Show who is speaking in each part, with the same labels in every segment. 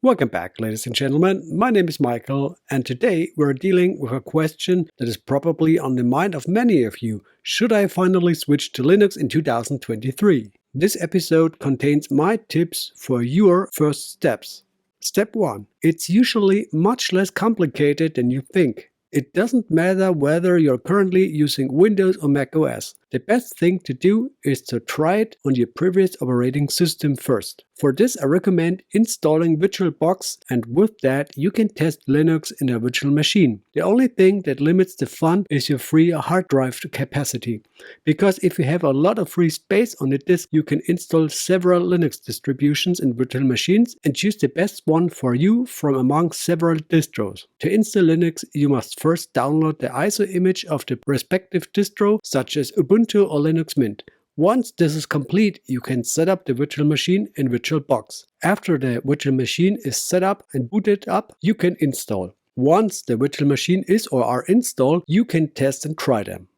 Speaker 1: Welcome back, ladies and gentlemen. My name is Michael, and today we're dealing with a question that is probably on the mind of many of you. Should I finally switch to Linux in 2023? This episode contains my tips for your first steps. Step 1. It's usually much less complicated than you think. It doesn't matter whether you're currently using Windows or macOS. The best thing to do is to try it on your previous operating system first. For this, I recommend installing VirtualBox, and with that you can test Linux in a virtual machine. The only thing that limits the fun is your free hard drive capacity. Because if you have a lot of free space on the disk, you can install several Linux distributions in virtual machines and choose the best one for you from among several distros. To install Linux, you must first download the ISO image of the respective distro, such as Ubuntu or Linux Mint. Once this is complete, you can set up the virtual machine in VirtualBox. After the virtual machine is set up and booted up, you can install. Once the virtual machine is or are installed, you can test and try them.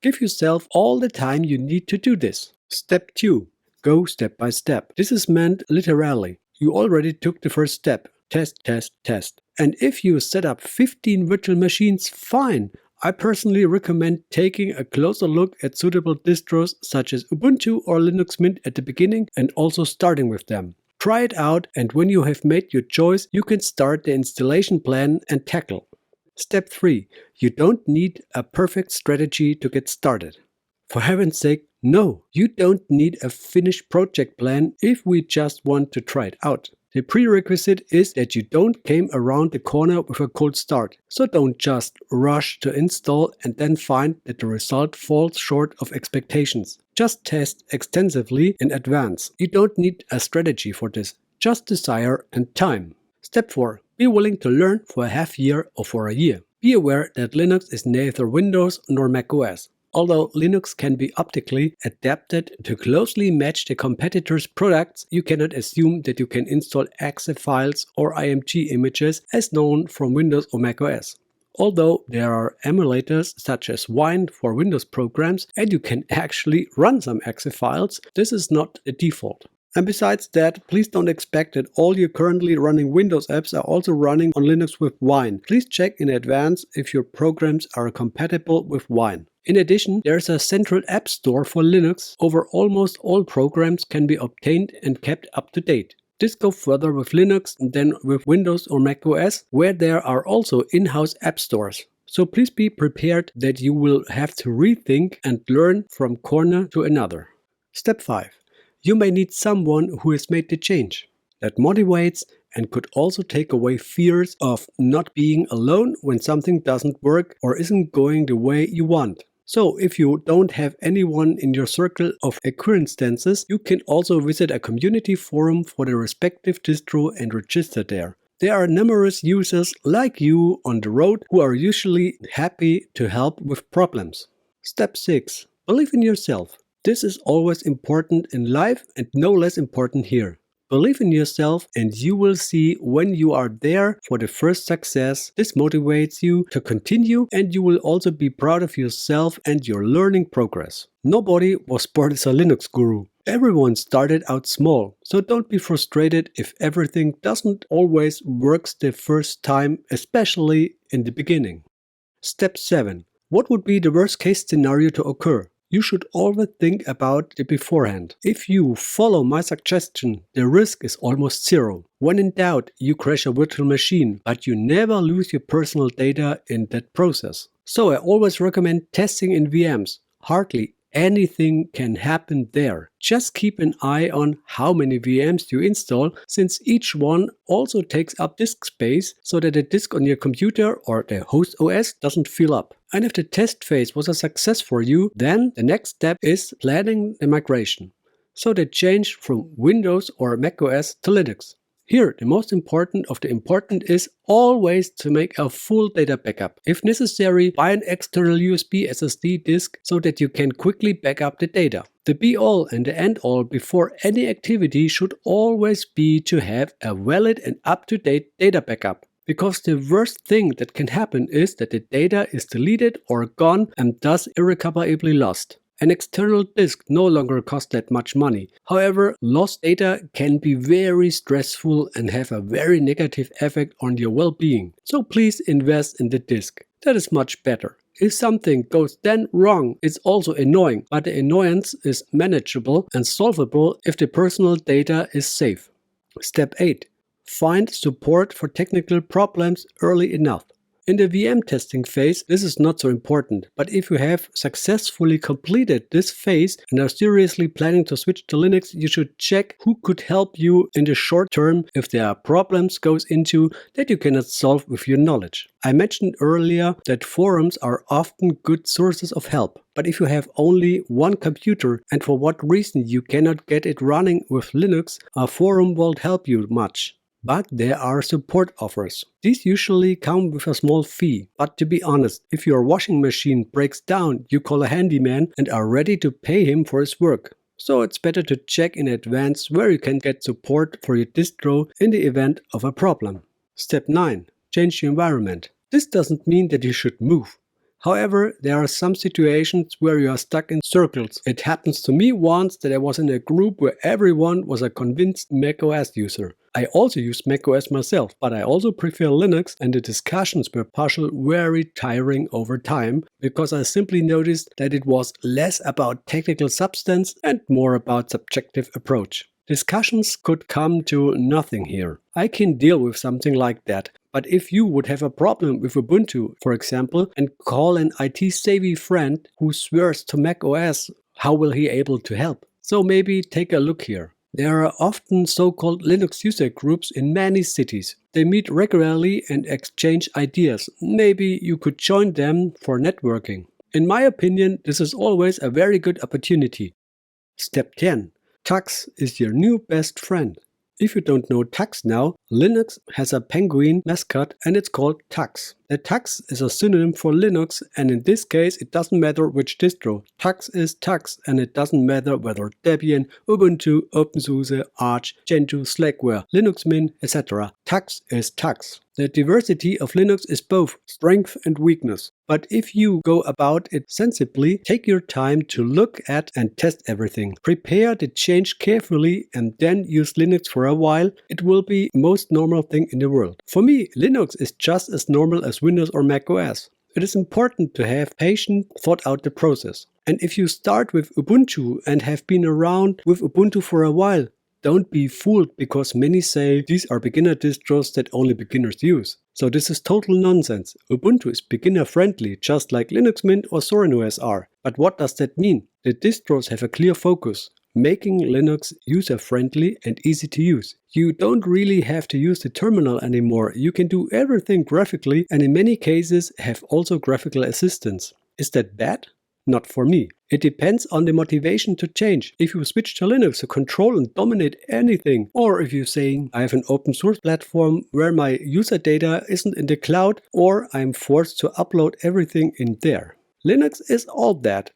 Speaker 1: Give yourself all the time you need to do this. Step 2. Go step by step. This is meant literally. You already took the first step. Test, test, test. And if you set up 15 virtual machines, fine. I personally recommend taking a closer look at suitable distros such as Ubuntu or Linux Mint at the beginning and also starting with them. Try it out, and when you have made your choice, you can start the installation plan and tackle. Step 3. You don't need a perfect strategy to get started. For heaven's sake, no, you don't need a finished project plan if we just want to try it out. The prerequisite is that you don't came around the corner with a cold start. So don't just rush to install and then find that the result falls short of expectations. Just test extensively in advance. You don't need a strategy for this, just desire and time. Step 4. Be willing to learn for a half year or for a year. Be aware that Linux is neither Windows nor macOS. Although Linux can be optically adapted to closely match the competitors' products, you cannot assume that you can install exe files or IMG images as known from Windows or macOS. Although there are emulators such as Wine for Windows programs and you can actually run some exe files, this is not the default. And besides that, please don't expect that all your currently running Windows apps are also running on Linux with Wine. Please check in advance if your programs are compatible with Wine. In addition, there is a central app store for Linux. Over almost all programs can be obtained and kept up to date. This goes further with Linux than with Windows or macOS, where there are also in-house app stores. So please be prepared that you will have to rethink and learn from corner to another. Step 5. You may need someone who has made the change. That motivates and could also take away fears of not being alone when something doesn't work or isn't going the way you want. So if you don't have anyone in your circle of acquaintances, you can also visit a community forum for the respective distro and register there. There are numerous users like you on the road who are usually happy to help with problems. Step 6. Believe in yourself. This is always important in life and no less important here. Believe in yourself and you will see when you are there for the first success. This motivates you to continue and you will also be proud of yourself and your learning progress. Nobody was born as a Linux guru. Everyone started out small, so don't be frustrated if everything doesn't always work the first time, especially in the beginning. Step 7. What would be the worst case scenario to occur? You should always think about it beforehand. If you follow my suggestion, the risk is almost zero. When in doubt, you crash a virtual machine, but you never lose your personal data in that process. So I always recommend testing in VMs. Hardly anything can happen there. Just keep an eye on how many VMs you install, since each one also takes up disk space so that the disk on your computer or the host OS doesn't fill up. And if the test phase was a success for you, then the next step is planning the migration. So the change from Windows or macOS to Linux. Here, the most important of the important is always to make a full data backup. If necessary, buy an external USB SSD disk so that you can quickly back up the data. The be-all and the end-all before any activity should always be to have a valid and up-to-date data backup. Because the worst thing that can happen is that the data is deleted or gone and thus irrecoverably lost. An external disk no longer costs that much money. However, lost data can be very stressful and have a very negative effect on your well-being. So please invest in the disk. That is much better. If something goes then wrong, it's also annoying, but the annoyance is manageable and solvable if the personal data is safe. Step 8. Find support for technical problems early enough. In the VM testing phase, this is not so important, but if you have successfully completed this phase and are seriously planning to switch to Linux, you should check who could help you in the short term if there are problems goes into that you cannot solve with your knowledge. I mentioned earlier that forums are often good sources of help, but if you have only one computer and for what reason you cannot get it running with Linux, a forum won't help you much. But there are support offers. These usually come with a small fee. But to be honest, if your washing machine breaks down, you call a handyman and are ready to pay him for his work. So it's better to check in advance where you can get support for your distro in the event of a problem. Step 9. Change your environment. This doesn't mean that you should move. However, there are some situations where you are stuck in circles. It happens to me once that I was in a group where everyone was a convinced macOS user. I also use macOS myself, but I also prefer Linux, and the discussions were partially very tiring over time because I simply noticed that it was less about technical substance and more about subjective approach. Discussions could come to nothing here. I can deal with something like that. But if you would have a problem with Ubuntu, for example, and call an IT-savvy friend who swears to macOS, how will he able to help? So maybe take a look here. There are often so-called Linux user groups in many cities. They meet regularly and exchange ideas. Maybe you could join them for networking. In my opinion, this is always a very good opportunity. Step 10. Tux is your new best friend. If you don't know Tux now, Linux has a penguin mascot and it's called Tux. The Tux is a synonym for Linux, and in this case it doesn't matter which distro. Tux is Tux, and it doesn't matter whether Debian, Ubuntu, OpenSUSE, Arch, Gentoo, Slackware, Linux Mint, etc. Tux is Tux. The diversity of Linux is both strength and weakness. But if you go about it sensibly, take your time to look at and test everything. Prepare the change carefully and then use Linux for a while. It will be the most normal thing in the world. For me, Linux is just as normal as Windows or macOS. It is important to have patient, thought out the process. And if you start with Ubuntu and have been around with Ubuntu for a while, don't be fooled because many say these are beginner distros that only beginners use. So this is total nonsense. Ubuntu is beginner friendly, just like Linux Mint or Zorin OS are. But what does that mean? The distros have a clear focus, making Linux user-friendly and easy to use. You don't really have to use the terminal anymore. You can do everything graphically and in many cases have also graphical assistance. Is that bad? Not for me. It depends on the motivation to change. If you switch to Linux to control and dominate anything, or if you're saying I have an open source platform where my user data isn't in the cloud, or I'm forced to upload everything in there. Linux is all that.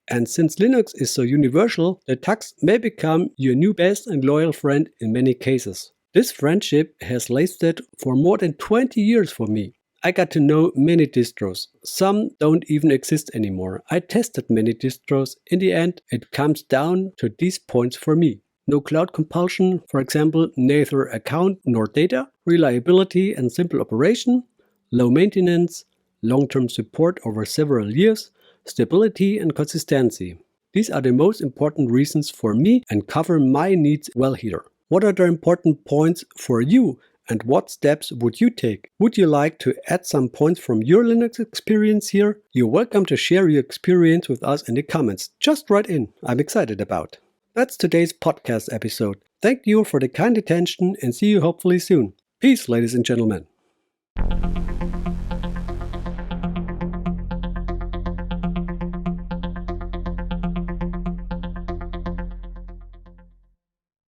Speaker 1: And since Linux is so universal, the Tux may become your new best and loyal friend in many cases. This friendship has lasted for more than 20 years for me. I got to know many distros. Some don't even exist anymore. I tested many distros. In the end, it comes down to these points for me. No cloud compulsion, for example, neither account nor data, reliability and simple operation, low maintenance, long-term support over several years, stability and consistency. These are the most important reasons for me and cover my needs well here. What are the important points for you? And what steps would you take? Would you like to add some points from your Linux experience here? You're welcome to share your experience with us in the comments. Just write in. I'm excited about. That's today's podcast episode. Thank you for the kind attention and see you hopefully soon. Peace, ladies and gentlemen.